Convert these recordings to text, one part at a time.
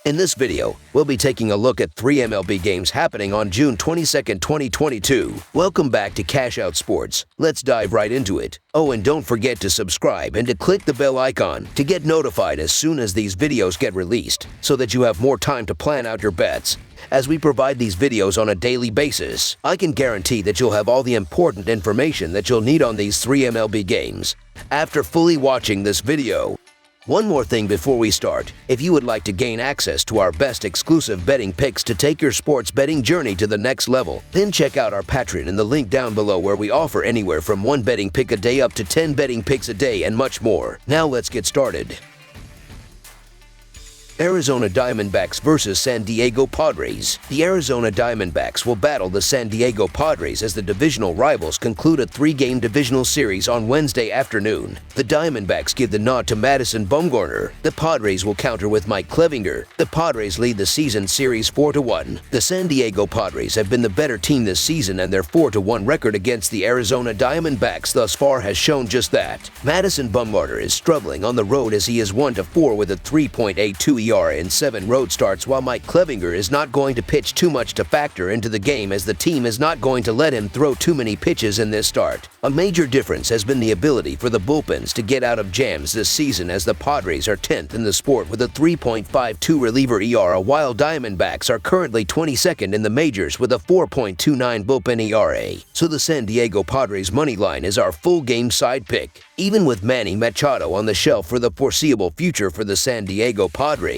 In this video, we'll be taking a look at 3 MLB games happening on June 22, 2022. Welcome back to Cash Out Sports. Let's dive right into it. Oh, and don't forget to subscribe and to click the bell icon to get notified as soon as these videos get released, so that you have more time to plan out your bets. As we provide these videos on a daily basis, I can guarantee that you'll have all the important information that you'll need on these 3 MLB games after fully watching this video. One more thing before we start. If you would like to gain access to our best exclusive betting picks to take your sports betting journey to the next level, then check out our Patreon in the link down below, where we offer anywhere from 1 betting pick a day up to 10 betting picks a day and much more. Now let's get started. Arizona Diamondbacks versus San Diego Padres. The Arizona Diamondbacks will battle the San Diego Padres as the divisional rivals conclude a 3-game divisional series on Wednesday afternoon. The Diamondbacks give the nod to Madison Bumgarner. The Padres will counter with Mike Clevinger. The Padres lead the season series 4-1. The San Diego Padres have been the better team this season, and their 4-1 record against the Arizona Diamondbacks thus far has shown just that. Madison Bumgarner is struggling on the road as he is 1-4 with a 3.82 ERA in 7 road starts, while Mike Clevinger is not going to pitch too much to factor into the game, as the team is not going to let him throw too many pitches in this start. A major difference has been the ability for the bullpens to get out of jams this season, as the Padres are 10th in the sport with a 3.52 reliever ERA, while Diamondbacks are currently 22nd in the majors with a 4.29 bullpen ERA. So the San Diego Padres money line is our full game side pick. Even with Manny Machado on the shelf for the foreseeable future for the San Diego Padres,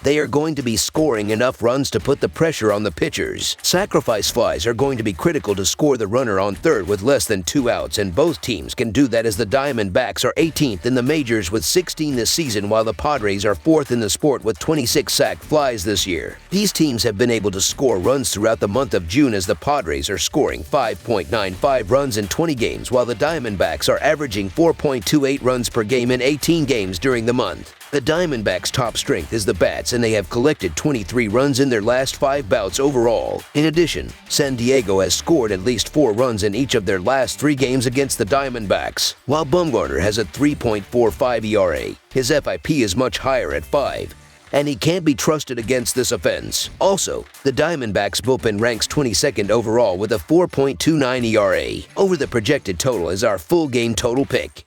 they are going to be scoring enough runs to put the pressure on the pitchers. Sacrifice flies are going to be critical to score the runner on third with less than 2 outs, and both teams can do that, as the Diamondbacks are 18th in the majors with 16 this season, while the Padres are 4th in the sport with 26 sac flies this year. These teams have been able to score runs throughout the month of June, as the Padres are scoring 5.95 runs in 20 games, while the Diamondbacks are averaging 4.28 runs per game in 18 games during the month. The Diamondbacks' top strength is the bats, and they have collected 23 runs in their last 5 bouts overall. In addition, San Diego has scored at least 4 runs in each of their last 3 games against the Diamondbacks. While Bumgarner has a 3.45 ERA, his FIP is much higher at 5, and he can't be trusted against this offense. Also, the Diamondbacks bullpen ranks 22nd overall with a 4.29 ERA. Over the projected total is our full game total pick.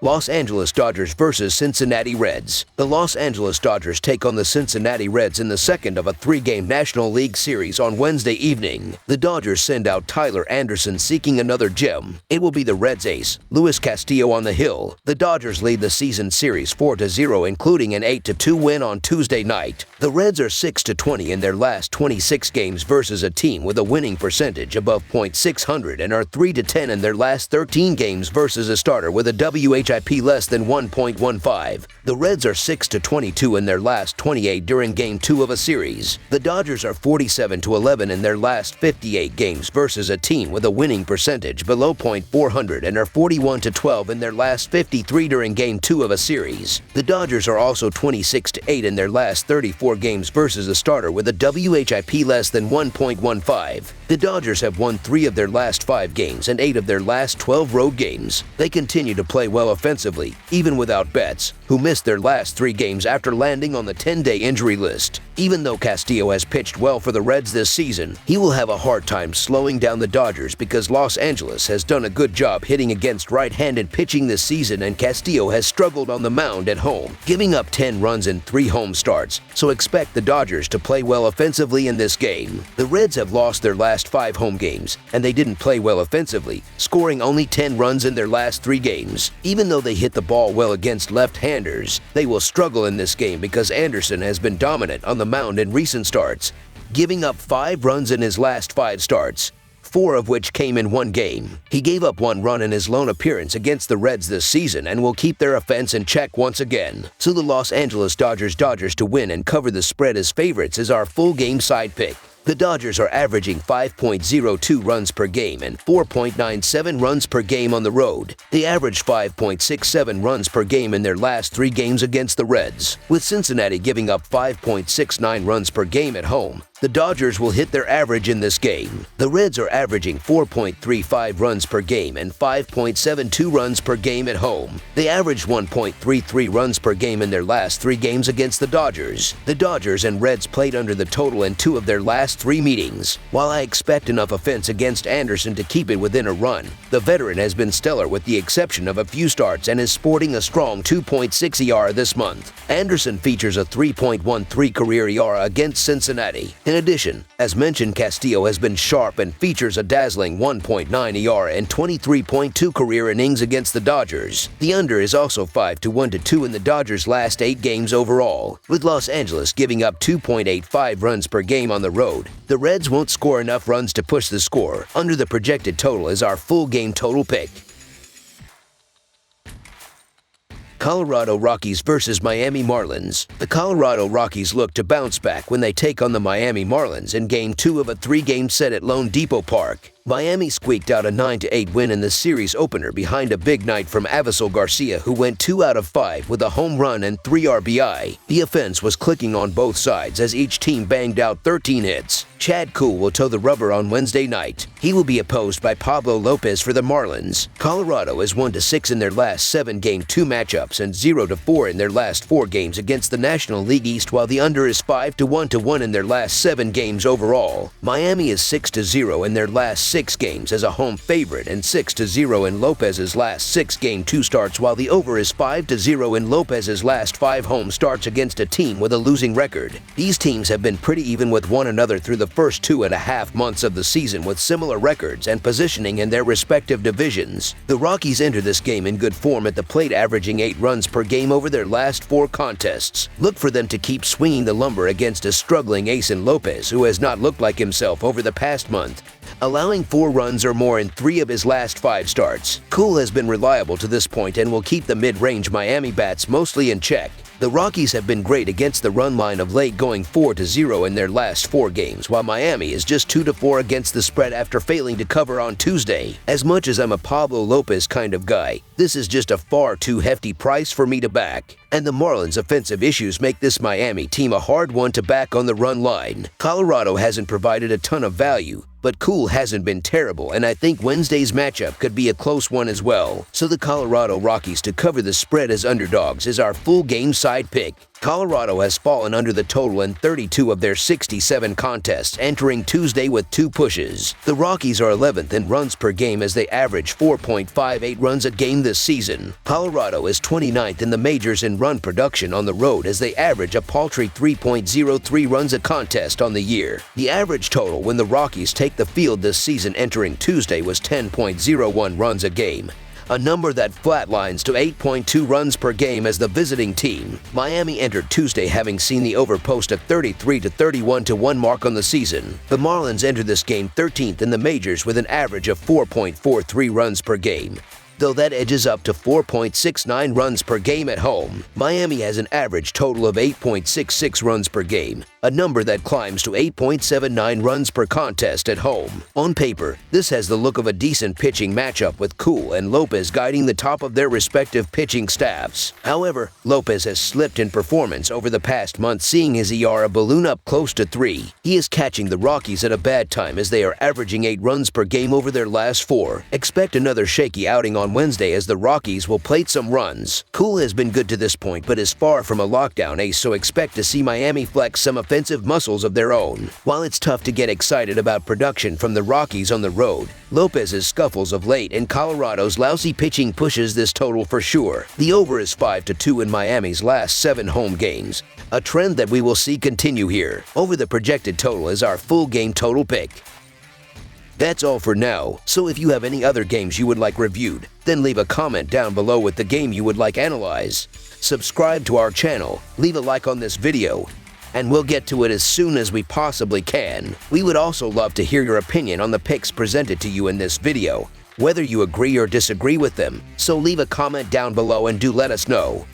Los Angeles Dodgers versus Cincinnati Reds. The Los Angeles Dodgers take on the Cincinnati Reds in the second of a 3-game National League series on Wednesday evening. The Dodgers send out Tyler Anderson seeking another gem. It will be the Reds ace, Luis Castillo, on the hill. The Dodgers lead the season series 4-0, including an 8-2 win on Tuesday night. The Reds are 6-20 in their last 26 games versus a team with a winning percentage above .600, and are 3-10 in their last 13 games versus a starter with a WHIP less than 1.15. The Reds are 6-22 in their last 28 during Game 2 of a series. The Dodgers are 47-11 in their last 58 games versus a team with a winning percentage below .400, and are 41-12 in their last 53 during Game 2 of a series. The Dodgers are also 26-8 in their last 34 games versus a starter with a WHIP less than 1.15. The Dodgers have won 3 of their last 5 games and 8 of their last 12 road games. They continue to play well offensively, even without Betts, who missed their last 3 games after landing on the 10-day injury list. Even though Castillo has pitched well for the Reds this season, he will have a hard time slowing down the Dodgers, because Los Angeles has done a good job hitting against right-handed pitching this season, and Castillo has struggled on the mound at home, giving up 10 runs in 3 home starts, so expect the Dodgers to play well offensively in this game. The Reds have lost their last 5 home games, and they didn't play well offensively, scoring only 10 runs in their last 3 games. Even though they hit the ball well against left-handers, they will struggle in this game because Anderson has been dominant on the mound in recent starts, giving up 5 runs in his last 5 starts, 4 of which came in 1 game. He gave up 1 run in his lone appearance against the Reds this season, and will keep their offense in check once again. So the Los Angeles Dodgers to win and cover the spread as favorites is our full game side pick. The Dodgers are averaging 5.02 runs per game and 4.97 runs per game on the road. They averaged 5.67 runs per game in their last 3 games against the Reds, with Cincinnati giving up 5.69 runs per game at home. The Dodgers will hit their average in this game. The Reds are averaging 4.35 runs per game and 5.72 runs per game at home. They averaged 1.33 runs per game in their last 3 games against the Dodgers. The Dodgers and Reds played under the total in 2 of their last 3 meetings. While I expect enough offense against Anderson to keep it within a run, the veteran has been stellar with the exception of a few starts and is sporting a strong 2.6 ERA this month. Anderson features a 3.13 career ERA against Cincinnati. In addition, as mentioned, Castillo has been sharp and features a dazzling 1.9 ERA and 23.2 career innings against the Dodgers. The under is also 5-1-2 in the Dodgers' last 8 games overall, with Los Angeles giving up 2.85 runs per game on the road. The Reds won't score enough runs to push the score. Under the projected total is our full game total pick. Colorado Rockies versus Miami Marlins. The Colorado Rockies look to bounce back when they take on the Miami Marlins in Game 2 of a 3-game set at Lone Depot Park. Miami squeaked out a 9-8 win in the series opener behind a big night from Avisel Garcia, who went 2 out of 5 with a home run and 3 RBI. The offense was clicking on both sides as each team banged out 13 hits. Chad Kuhl will toe the rubber on Wednesday night. He will be opposed by Pablo Lopez for the Marlins. Colorado is 1-6 in their last 7 Game 2 matchups and 0-4 in their last 4 games against the National League East, while the under is 5-1 in their last 7 games overall. Miami is 6-0 in their last 6 games as a home favorite and 6-0 in Lopez's last 6 Game 2 starts, while the over is 5-0 in Lopez's last 5 home starts against a team with a losing record. These teams have been pretty even with one another through the first 2.5 months of the season with similar records and positioning in their respective divisions. The Rockies enter this game in good form at the plate, averaging 8 runs per game over their last 4 contests. Look for them to keep swinging the lumber against a struggling ace in Lopez, who has not looked like himself over the past month, allowing 4 runs or more in 3 of his last 5 starts. Kuhl has been reliable to this point and will keep the mid-range Miami bats mostly in check. The Rockies have been great against the run line of late, going 4-0 in their last 4 games, while Miami is just 2-4 against the spread after failing to cover on Tuesday. As much as I'm a Pablo Lopez kind of guy, this is just a far too hefty price for me to back. And the Marlins' offensive issues make this Miami team a hard one to back on the run line. Colorado hasn't provided a ton of value, but Kuhl hasn't been terrible, and I think Wednesday's matchup could be a close one as well. So the Colorado Rockies to cover the spread as underdogs is our full game side pick. Colorado has fallen under the total in 32 of their 67 contests, entering Tuesday with 2 pushes. The Rockies are 11th in runs per game as they average 4.58 runs a game this season. Colorado is 29th in the majors in run production on the road as they average a paltry 3.03 runs a contest on the year. The average total when the Rockies take the field this season entering Tuesday was 10.01 runs a game, a number that flatlines to 8.2 runs per game as the visiting team. Miami entered Tuesday having seen the over post a 33-31-1 mark on the season. The Marlins entered this game 13th in the majors with an average of 4.43 runs per game, though that edges up to 4.69 runs per game at home. Miami has an average total of 8.66 runs per game, a number that climbs to 8.79 runs per contest at home. On paper, this has the look of a decent pitching matchup with Kuhl and Lopez guiding the top of their respective pitching staffs. However, Lopez has slipped in performance over the past month, seeing his ERA balloon up close to 3. He is catching the Rockies at a bad time as they are averaging 8 runs per game over their last 4. Expect another shaky outing on Wednesday as the Rockies will plate some runs. Kuhl has been good to this point but is far from a lockdown ace, so expect to see Miami flex some offensive muscles of their own. While it's tough to get excited about production from the Rockies on the road, Lopez's scuffles of late and Colorado's lousy pitching pushes this total for sure. The over is 5-2 in Miami's last 7 home games, a trend that we will see continue here. Over the projected total is our full game total pick. That's all for now, so if you have any other games you would like reviewed, then leave a comment down below with the game you would like analyzed. Subscribe to our channel, leave a like on this video, and we'll get to it as soon as we possibly can. We would also love to hear your opinion on the picks presented to you in this video, whether you agree or disagree with them, so leave a comment down below and do let us know.